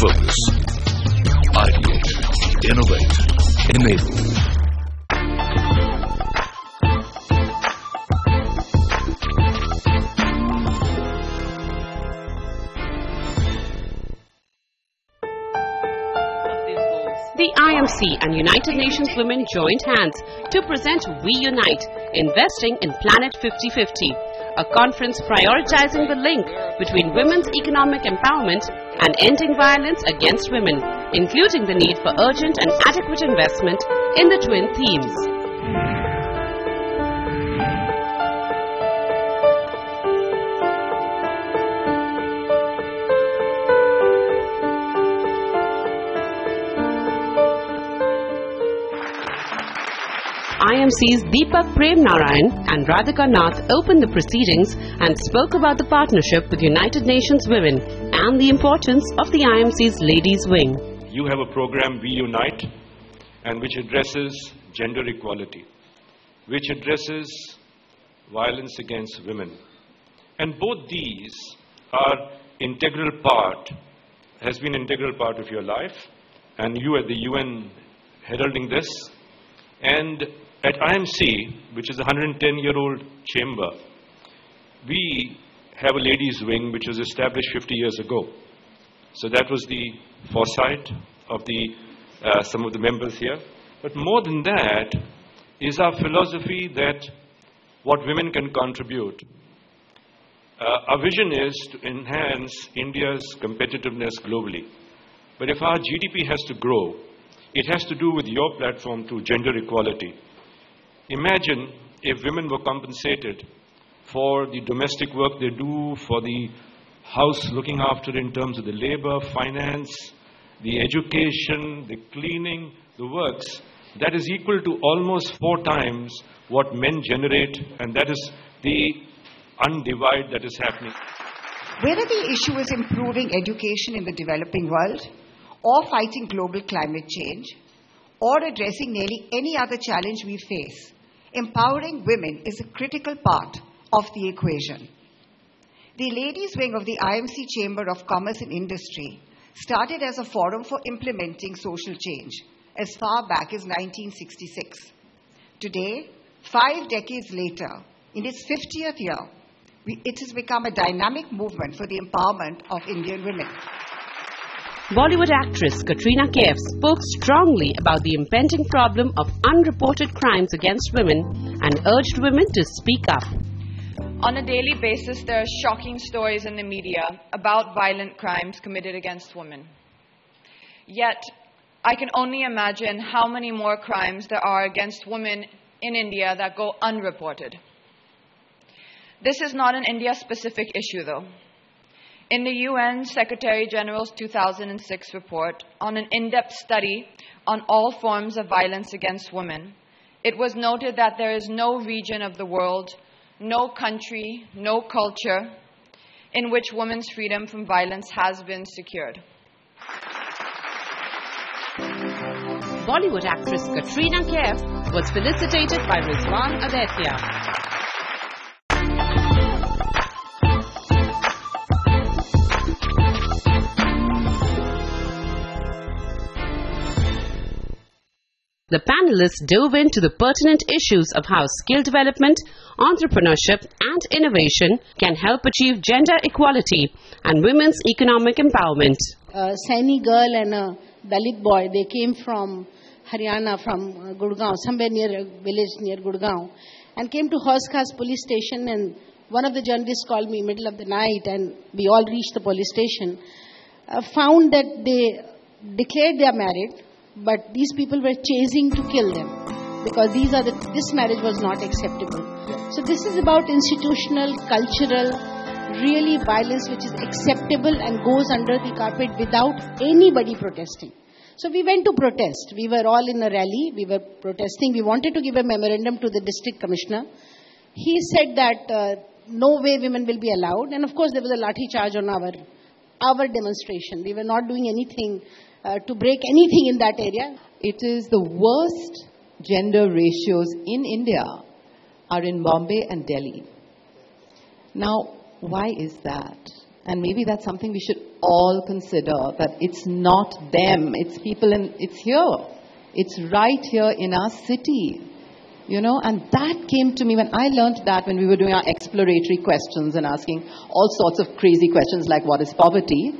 Focus. Ideate. Innovate. Enable. The IMC and United Nations Women joined hands to present WeUNite, Investing in Planet 50/50, a conference prioritizing the link between women's economic empowerment and ending violence against women, including the need for urgent and adequate investment in the twin themes. IMC's Deepak Prem Narayan and Radhika Nath opened the proceedings and spoke about the partnership with United Nations Women and the importance of the IMC's Ladies Wing. You have a program, WeUNite, and which addresses gender equality, which addresses violence against women. And both these are has been integral part of your life, and you at the UN heralding this. And at IMC, which is a 110-year-old chamber, we have a ladies' wing which was established 50 years ago. So that was the foresight of some of the members here. But more than that is our philosophy that what women can contribute. Our vision is to enhance India's competitiveness globally. But if our GDP has to grow, it has to do with your platform to gender equality. Imagine if women were compensated for the domestic work they do, for the house looking after in terms of the labor, finance, the education, the cleaning, the works. That is equal to almost 4 times what men generate, and that is the undivide that is happening. Whether the issue is improving education in the developing world, or fighting global climate change, or addressing nearly any other challenge we face, empowering women is a critical part of the equation. The Ladies' Wing of the IMC Chamber of Commerce and Industry started as a forum for implementing social change as far back as 1966. Today, 5 decades later, in its 50th year, it has become a dynamic movement for the empowerment of Indian women. Bollywood actress Katrina Kaif spoke strongly about the impending problem of unreported crimes against women and urged women to speak up. On a daily basis, there are shocking stories in the media about violent crimes committed against women. Yet, I can only imagine how many more crimes there are against women in India that go unreported. This is not an India-specific issue, though. In the UN Secretary-General's 2006 report on an in-depth study on all forms of violence against women, it was noted that there is no region of the world, no country, no culture in which women's freedom from violence has been secured. Bollywood actress Katrina Kaif was felicitated by Rizwan Aditya. The panelists dove into the pertinent issues of how skill development, entrepreneurship and innovation can help achieve gender equality and women's economic empowerment. A Saini girl and a Dalit boy, they came from Haryana, from Gurgaon, somewhere near a village near Gurgaon, and came to Horskhas police station, and one of the journalists called me middle of the night, and we all reached the police station, found that they declared they are married, but these people were chasing to kill them because this marriage was not acceptable. So this is about institutional, cultural, really violence which is acceptable and goes under the carpet without anybody protesting. So we went to protest. We were all in a rally. We were protesting. We wanted to give a memorandum to the district commissioner. He said that no way women will be allowed. And of course there was a lathi charge on our demonstration. We were not doing anything to break anything in that area. It is the worst gender ratios in India are in Bombay and Delhi. Now, why is that? And maybe that's something we should all consider, that it's not them, it's people it's here. It's right here in our city, and that came to me when I learned that when we were doing our exploratory questions and asking all sorts of crazy questions like what is poverty.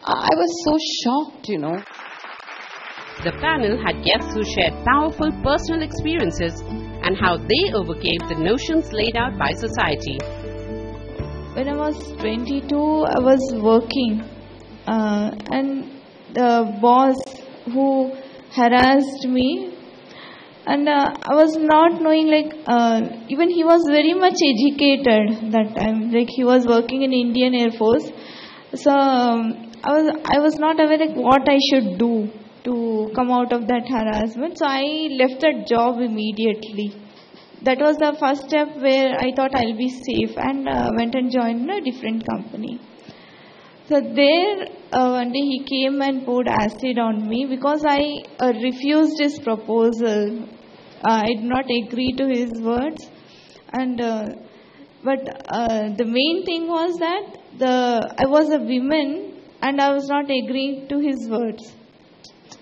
I was so shocked, The panel had guests who shared powerful personal experiences and how they overcame the notions laid out by society. When I was 22, I was working and the boss who harassed me, and I was not knowing, even he was very much educated that time, he was working in Indian Air Force. So I was not aware what I should do to come out of that harassment. So I left that job immediately. That was the first step where I thought I'll be safe, and went and joined a different company. So there, one day he came and poured acid on me because I refused his proposal. I did not agree to his words, and but the main thing was that I was a woman and I was not agreeing to his words.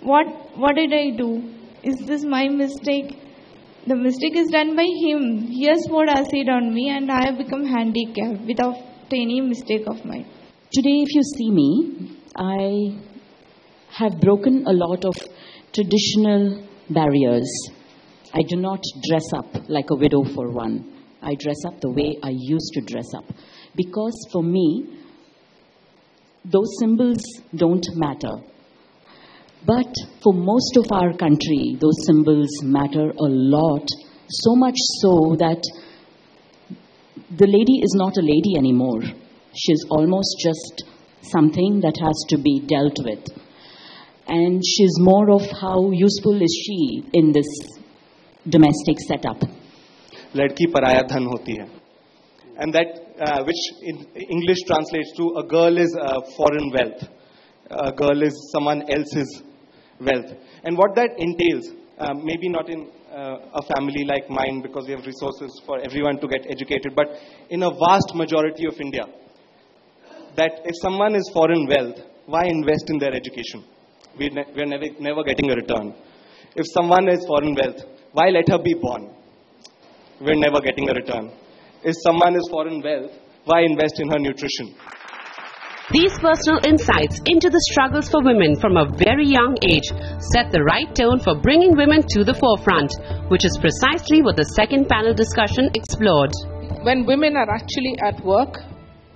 What did I do? Is this my mistake? The mistake is done by him. He has poured acid on me and I have become handicapped without any mistake of mine. Today, if you see me, I have broken a lot of traditional barriers. I do not dress up like a widow for one. I dress up the way I used to dress up. Because for me, those symbols don't matter. But for most of our country, those symbols matter a lot. So much so that the lady is not a lady anymore. She's almost just something that has to be dealt with. And she's more of how useful is she in this domestic setup. Ladki paraya dhan hoti hai. And that which in English translates to a girl is foreign wealth. A girl is someone else's wealth. And what that entails, maybe not in a family like mine because we have resources for everyone to get educated, but in a vast majority of India, that if someone is foreign wealth, why invest in their education? We're never getting a return. If someone is foreign wealth, why let her be born? We're never getting a return. If someone is foreign wealth, why invest in her nutrition? These personal insights into the struggles for women from a very young age set the right tone for bringing women to the forefront, which is precisely what the second panel discussion explored. When women are actually at work,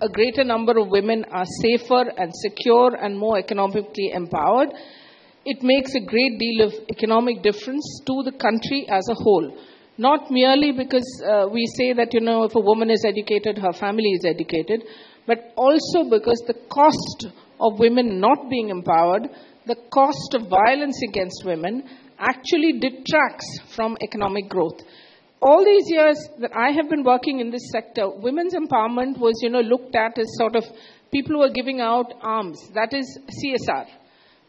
a greater number of women are safer and secure and more economically empowered. It makes a great deal of economic difference to the country as a whole. Not merely because we say that, if a woman is educated, her family is educated, but also because the cost of women not being empowered, the cost of violence against women actually detracts from economic growth. All these years that I have been working in this sector, women's empowerment was, looked at as sort of people who are giving out arms. That is CSR.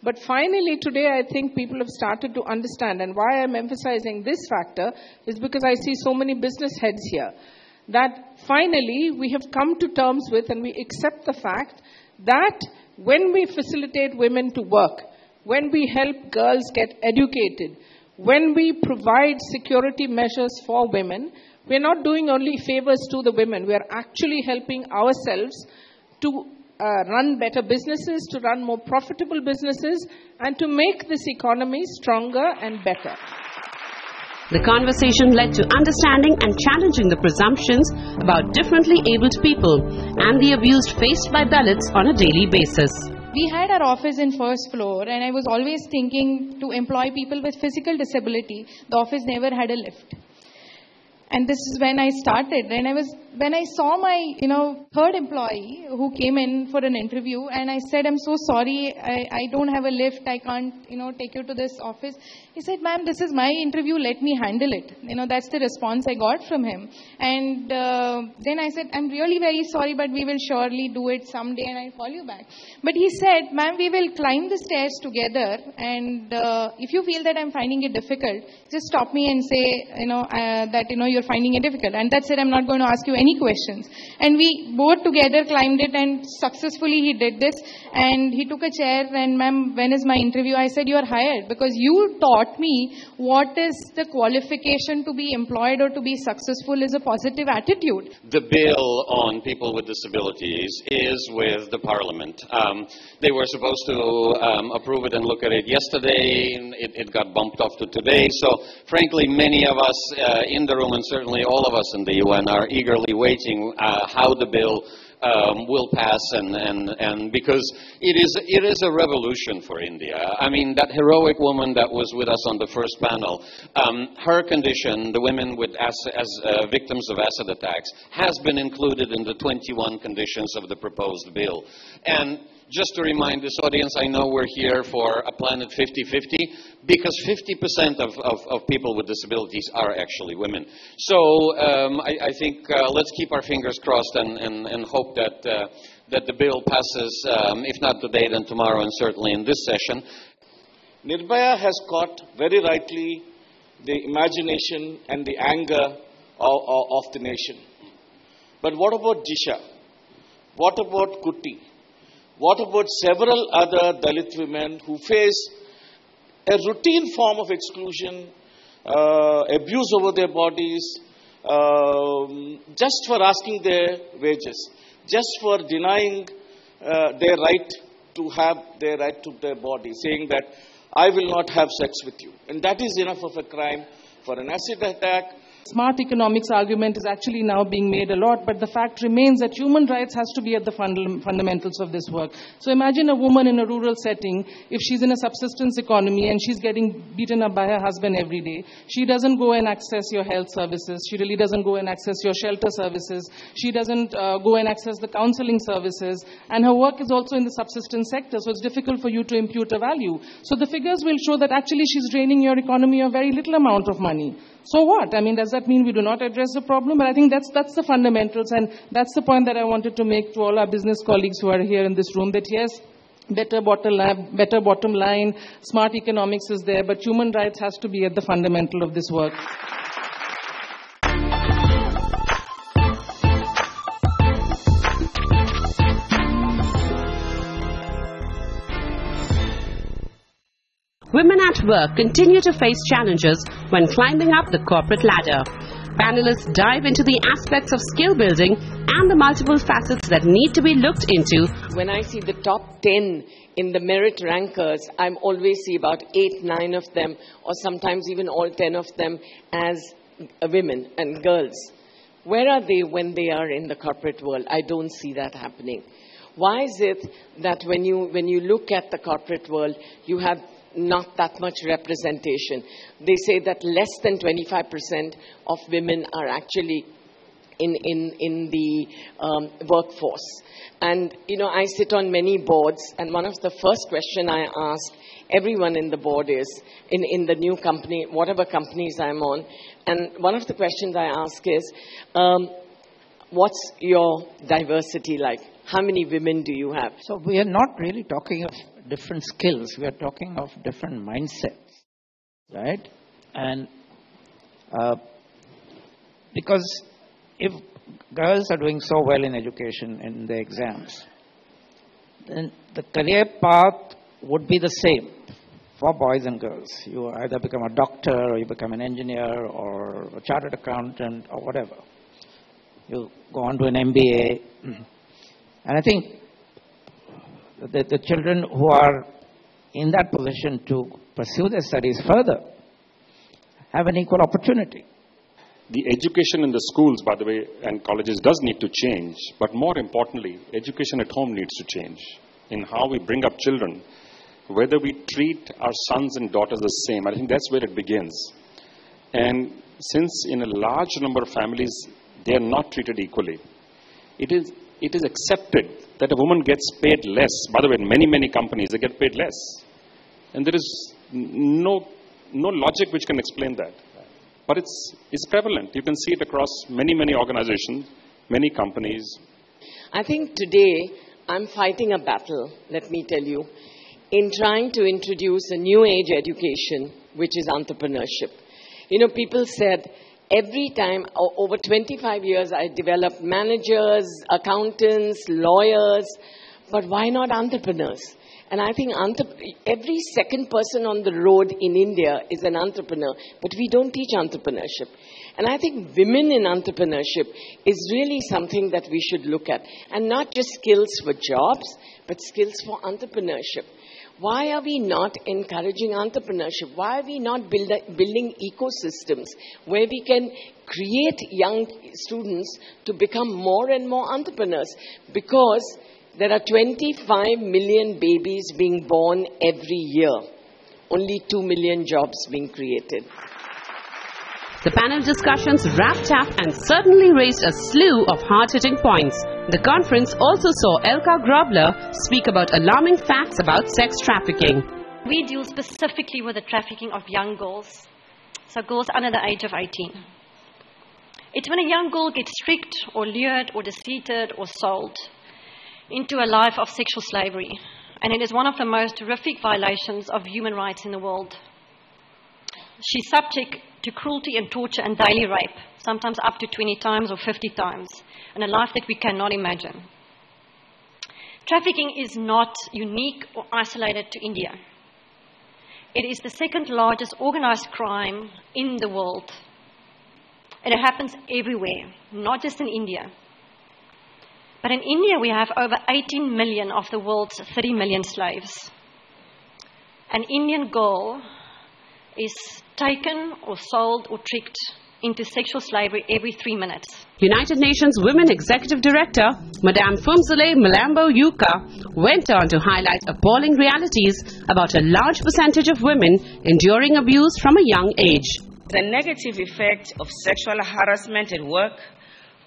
But finally today I think people have started to understand, and why I'm emphasizing this factor is because I see so many business heads here, that finally we have come to terms with and we accept the fact that when we facilitate women to work, when we help girls get educated, when we provide security measures for women, we're not doing only favors to the women, we are actually helping ourselves to run better businesses, to run more profitable businesses, and to make this economy stronger and better. The conversation led to understanding and challenging the presumptions about differently abled people and the abuse faced by Dalits on a daily basis. We had our office in first floor, and I was always thinking to employ people with physical disability. The office never had a lift. And this is when I started. And when I saw my, third employee who came in for an interview, and I said, I'm so sorry, I don't have a lift, I can't, take you to this office. He said, ma'am, this is my interview, let me handle it. That's the response I got from him. And then I said, I'm really very sorry, but we will surely do it someday and I'll call you back. But he said, ma'am, we will climb the stairs together, and if you feel that I'm finding it difficult, just stop me and say, that, you're finding it difficult. And that's it, I'm not going to ask you any many questions. And we both together climbed it, and successfully he did this. And he took a chair, and ma'am, when is my interview? I said, you are hired because you taught me what is the qualification to be employed or to be successful is a positive attitude. The bill on people with disabilities is with the Parliament. They were supposed to approve it and look at it yesterday. It got bumped off to today. So, frankly, many of us in the room, and certainly all of us in the UN, are eagerly waiting how the bill will pass, and because it is a revolution for India. I mean, that heroic woman that was with us on the first panel, her condition, the women with as victims of acid attacks, has been included in the 21 conditions of the proposed bill. And just to remind this audience, I know we're here for a planet 50-50, because 50% of people with disabilities are actually women. So I think let's keep our fingers crossed and hope that the bill passes, if not today, then tomorrow, and certainly in this session. Nirbhaya has caught very rightly the imagination and the anger of the nation. But what about Jisha? What about Kutti? What about several other Dalit women who face a routine form of exclusion, abuse over their bodies, just for asking their wages, just for denying their right to have their right to their body, saying that I will not have sex with you. And that is enough of a crime for an acid attack. Smart economics argument is actually now being made a lot, but the fact remains that human rights has to be at the fundamentals of this work. So imagine a woman in a rural setting, if she's in a subsistence economy and she's getting beaten up by her husband every day. She doesn't go and access your health services. She really doesn't go and access your shelter services. She doesn't go and access the counseling services. And her work is also in the subsistence sector, so it's difficult for you to impute a value. So the figures will show that actually she's draining your economy a very little amount of money. So what? I mean, does that mean we do not address the problem? But I think that's the fundamentals, and that's the point that I wanted to make to all our business colleagues who are here in this room, that yes, better bottom line, smart economics is there, but human rights has to be at the fundamental of this work. Women at work continue to face challenges when climbing up the corporate ladder. Panelists dive into the aspects of skill building and the multiple facets that need to be looked into. When I see the top 10 in the merit rankers, I always see about 8, 9 of them, or sometimes even all 10 of them as women and girls. Where are they when they are in the corporate world? I don't see that happening. Why is it that when you look at the corporate world, you have not that much representation? They say that less than 25% of women are actually in the workforce. And, you know, I sit on many boards, and one of the first questions I ask everyone in the board is, in the new company, whatever companies I'm on, and one of the questions I ask is, what's your diversity like? How many women do you have? So we are not really talking of different skills. We are talking of different mindsets, right? And because if girls are doing so well in education in the exams, then the career path would be the same for boys and girls. You either become a doctor, or you become an engineer, or a chartered accountant, or whatever. You go on to an MBA. And I think the children who are in that position to pursue their studies further have an equal opportunity. The education in the schools, by the way, and colleges does need to change, but more importantly, education at home needs to change in how we bring up children, whether we treat our sons and daughters the same. I think that's where it begins. And since in a large number of families, they are not treated equally, it is accepted that a woman gets paid less. By the way, in many companies, they get paid less. And there is no logic which can explain that. But it's prevalent. You can see it across many organizations, many companies. I think today I'm fighting a battle, let me tell you, in trying to introduce a new age education, which is entrepreneurship. You know, people said, Every time, over 25 years, I developed managers, accountants, lawyers, but why not entrepreneurs? And I think every second person on the road in India is an entrepreneur, but we don't teach entrepreneurship. And I think women in entrepreneurship is really something that we should look at. And not just skills for jobs, but skills for entrepreneurship. Why are we not encouraging entrepreneurship? Why are we not building ecosystems where we can create young students to become more and more entrepreneurs? Because there are 25 million babies being born every year. Only 2 million jobs being created. The panel discussions wrapped up and certainly raised a slew of hard-hitting points. The conference also saw Elka Grobler speak about alarming facts about sex trafficking. We deal specifically with the trafficking of young girls, so girls under the age of 18. It's when a young girl gets tricked or lured or deceived or sold into a life of sexual slavery, and it is one of the most horrific violations of human rights in the world. She's subject to cruelty and torture and daily rape, sometimes up to 20 times or 50 times, in a life that we cannot imagine. Trafficking is not unique or isolated to India. It is the second largest organized crime in the world. And it happens everywhere, not just in India. But in India, we have over 18 million of the world's 30 million slaves. An Indian girl is taken or sold or tricked into sexual slavery every 3 minutes. United Nations Women Executive Director, Madame Phumzile Mlambo Yuka, went on to highlight appalling realities about a large percentage of women enduring abuse from a young age. The negative effect of sexual harassment at work,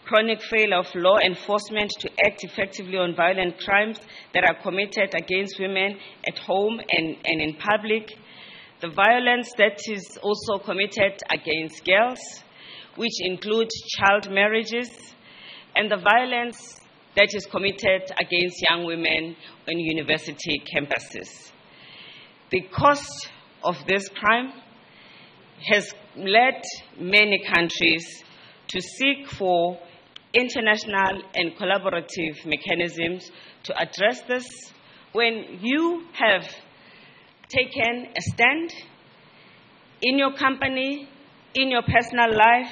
chronic failure of law enforcement to act effectively on violent crimes that are committed against women at home and in public, the violence that is also committed against girls, which include child marriages, and the violence that is committed against young women on university campuses. The cost of this crime has led many countries to seek for international and collaborative mechanisms to address this. When you have taken a stand in your company, in your personal life,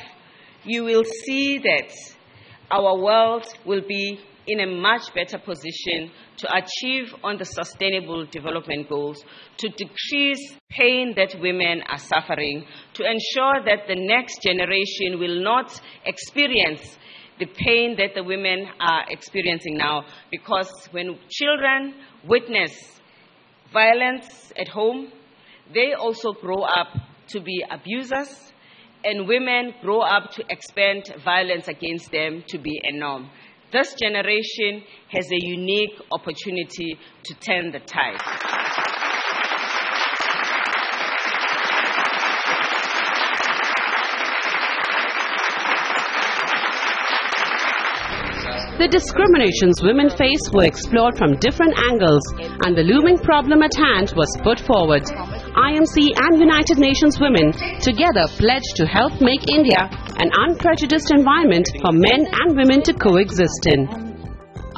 you will see that our world will be in a much better position to achieve on the Sustainable Development Goals, to decrease pain that women are suffering, to ensure that the next generation will not experience the pain that the women are experiencing now. Because when children witness violence at home, they also grow up to be abusers, and women grow up to expect violence against them to be a norm. This generation has a unique opportunity to turn the tide. The discriminations women face were explored from different angles, and the looming problem at hand was put forward. IMC and United Nations Women together pledged to help make India an unprejudiced environment for men and women to coexist in.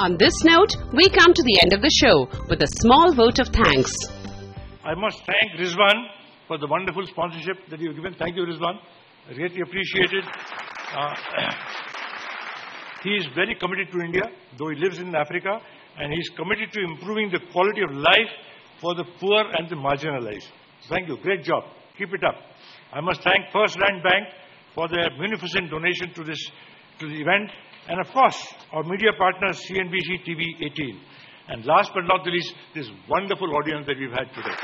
On this note, we come to the end of the show with a small vote of thanks. I must thank Rizwan for the wonderful sponsorship that you've given. Thank you, Rizwan. I really appreciate it. He is very committed to India, though he lives in Africa, and he is committed to improving the quality of life for the poor and the marginalized. Thank you. Great job. Keep it up. I must thank First Land Bank for their munificent donation to the event, and of course, our media partners, CNBC TV 18. And last but not the least, this wonderful audience that we've had today.